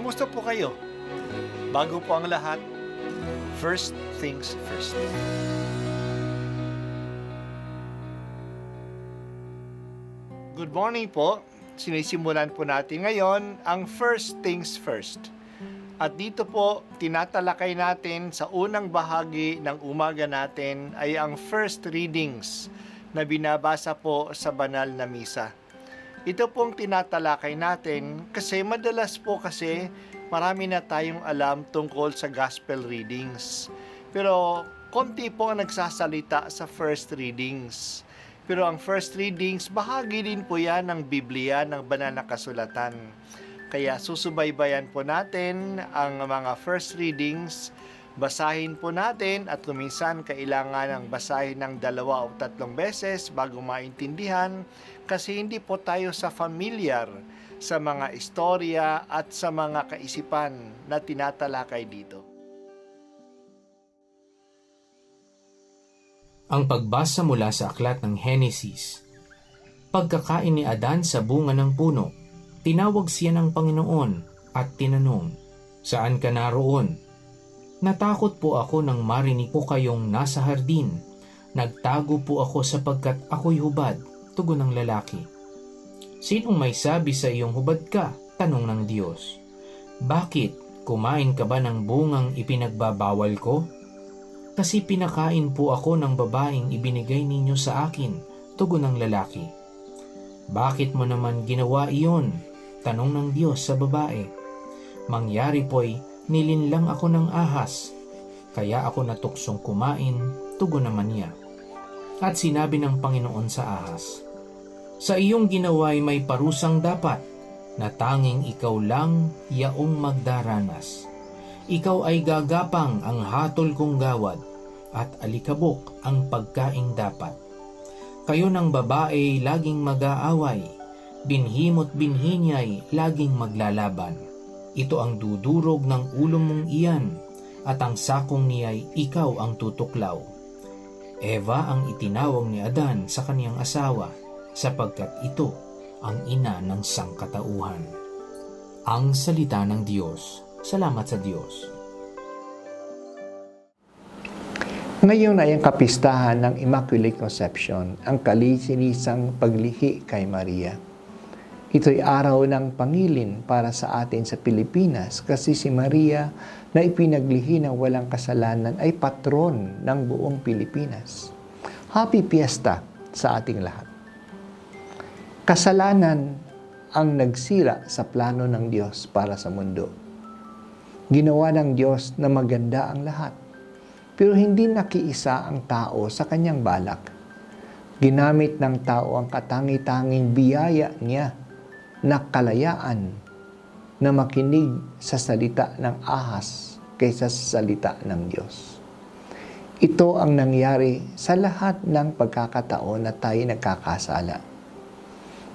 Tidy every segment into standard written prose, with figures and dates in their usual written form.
Kumusta po kayo? Bago po ang lahat, first things first. Good morning po. Sinisimulan po natin ngayon ang first things first. At dito po, tinatalakay natin sa unang bahagi ng umaga natin ay ang first readings na binabasa po sa banal na misa. Ito pong tinatalakay natin kasi madalas po marami na tayong alam tungkol sa gospel readings. Pero konti po ang nagsasalita sa first readings. Pero ang first readings, bahagi din po yan ng Biblia, ng banal na kasulatan. Kaya susubaybayan po natin ang mga first readings, basahin po natin at kuminsan kailangan ng basahin ng 2 o 3 beses bago maintindihan kasi hindi po tayo familiar sa mga istorya at sa mga kaisipan na tinatalakay dito. Ang pagbasa mula sa aklat ng Henesis. Pagkakain ni Adan sa bunga ng puno, tinawag siya ng Panginoon at tinanong, "Saan ka naroon?" "Natakot po ako nang marinig ko kayong nasa hardin. Nagtago po ako sapagkat ako'y hubad," tugon ng lalaki. "Sinong may sabi sa iyong hubad ka?" tanong ng Diyos. "Bakit? Kumain ka ba ng bungang ipinagbabawal ko?" "Kasi pinakain po ako ng babaeng ibinigay ninyo sa akin," tugon ng lalaki. "Bakit mo naman ginawa iyon?" tanong ng Diyos sa babae. "Mangyari po'y nilinlang ako ng ahas, kaya ako natuksong kumain," tugon naman niya. At sinabi ng Panginoon sa ahas, "Sa iyong ginawa'y may parusang dapat, na tanging ikaw lang yaong magdaranas. Ikaw ay gagapang ang hatol kong gawad, at alikabok ang pagkaing dapat. Kayo ng babae laging mag-aaway, binhimo't binhi niya'y laging maglalaban. Ito ang dudurog ng ulo mong iyan, at ang sakong niya'y ikaw ang tutuklaw." Eva ang itinawag ni Adan sa kaniyang asawa, sapagkat ito ang ina ng sangkatauhan. Ang salita ng Diyos. Salamat sa Diyos. Ngayon ay ang kapistahan ng Immaculate Conception, ang kalisinisang paglihi kay Maria. Ito'y araw ng pangilin para sa atin sa Pilipinas kasi si Maria na ipinaglihi ng walang kasalanan ay patron ng buong Pilipinas. Happy Fiesta sa ating lahat. Kasalanan ang nagsira sa plano ng Diyos para sa mundo. Ginawa ng Diyos na maganda ang lahat. Pero hindi nakiisa ang tao sa kanyang balak. Ginamit ng tao ang katangi-tanging biyaya niya na kalayaan na makinig sa salita ng ahas kaysa sa salita ng Diyos. Ito ang nangyari sa lahat ng pagkakataon na tayo nagkakasala.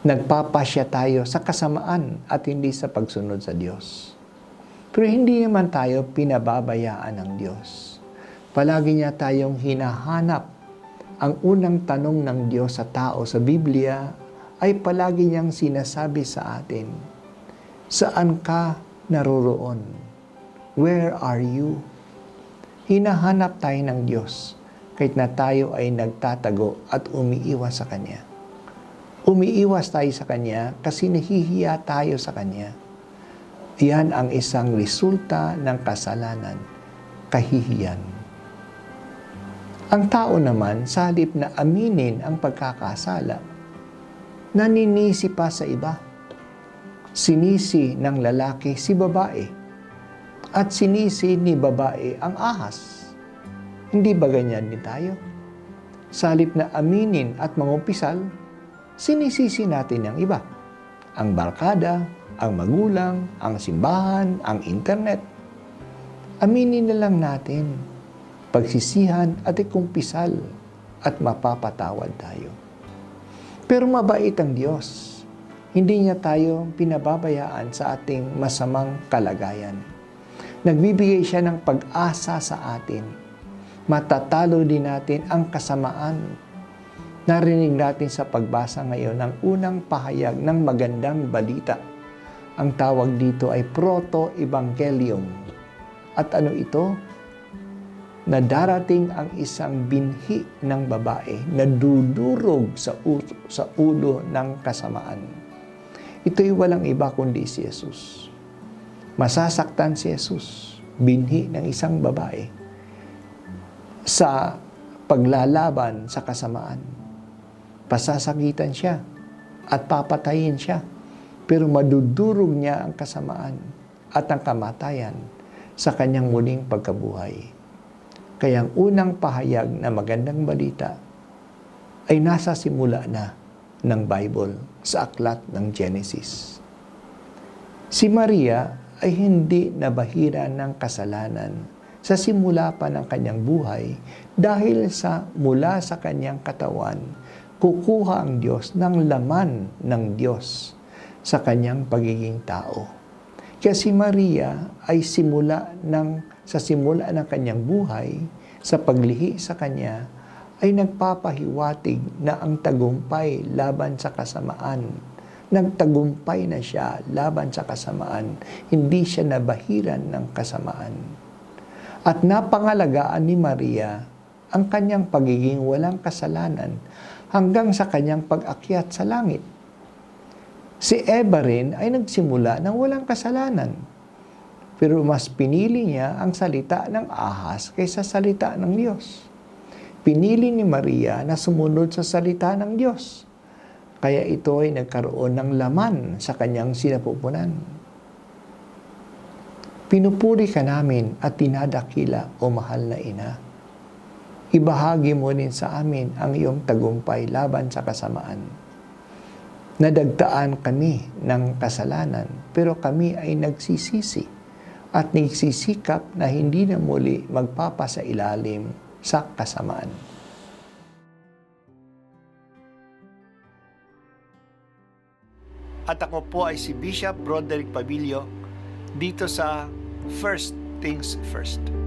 Nagpapasya tayo sa kasamaan at hindi sa pagsunod sa Diyos. Pero hindi naman tayo pinababayaan ng Diyos. Palagi niya tayong hinahanap. Ang unang tanong ng Diyos sa tao sa Biblia ay palagi niyang sinasabi sa atin, "Saan ka naroroon? Where are you?" Hinahanap tayo ng Diyos kahit na tayo ay nagtatago at umiiwas sa Kanya. Umiiwas tayo sa Kanya kasi nahihiya tayo sa Kanya. Iyan ang isang resulta ng kasalanan, kahihiyan. Ang tao naman, sa halip na aminin ang pagkakasala, naninisi pa sa iba. Sinisi ng lalaki si babae, at sinisi ni babae ang ahas. Hindi ba ganyan din tayo? Sa halip na aminin at mangumpisal, sinisisi natin ang iba. Ang barkada, ang magulang, ang simbahan, ang internet. Aminin na lang natin. Pagsisihan at ikumpisal at mapapatawad tayo. Pero mabait ang Diyos. Hindi niya tayo pinababayaan sa ating masamang kalagayan. Nagbibigay siya ng pag-asa sa atin. Matatalo din natin ang kasamaan. Narinig natin sa pagbasa ngayon ng unang pahayag ng magandang balita Ang tawag dito ay proto-evangelium. At ano ito? Na darating ang isang binhi ng babae na dudurog sa ulo ng kasamaan. Ito'y walang iba kundi si Jesus. Masasaktan si Jesus, binhi ng isang babae, sa paglalaban sa kasamaan. Pasasakitan siya at papatayin siya, pero madudurog niya ang kasamaan at ang kamatayan sa kanyang muling pagkabuhay. Kaya ang unang pahayag na magandang balita ay nasa simula na ng Bible sa aklat ng Genesis. Si Maria ay hindi nabahira ng kasalanan sa simula pa ng kanyang buhay dahil sa mula sa kanyang katawan, kukuha ang Diyos ng laman ng Diyos sa kanyang pagiging tao. Kaya si Maria ay sa simula ng kanyang buhay, sa paglihi sa kanya, ay nagpapahiwatig na ang tagumpay laban sa kasamaan. Nagtagumpay na siya laban sa kasamaan. Hindi siya nabahiran ng kasamaan. At napangalagaan ni Maria ang kanyang pagiging walang kasalanan hanggang sa kanyang pag-akyat sa langit. Si Eva rin ay nagsimula ng walang kasalanan. Pero mas pinili niya ang salita ng ahas kaysa salita ng Diyos. Pinili ni Maria na sumunod sa salita ng Diyos. Kaya ito ay nagkaroon ng laman sa kanyang sinapupunan. Pinupuri ka namin at dinadakila, o mahal na ina. Ibahagi mo rin sa amin ang iyong tagumpay laban sa kasamaan. Nadagtaan kami ng kasalanan, pero kami ay nagsisisi at nagsisikap na hindi na muli magpapasailalim sa kasamaan. At ako po ay si Bishop Broderick Pabilio dito sa First Things First.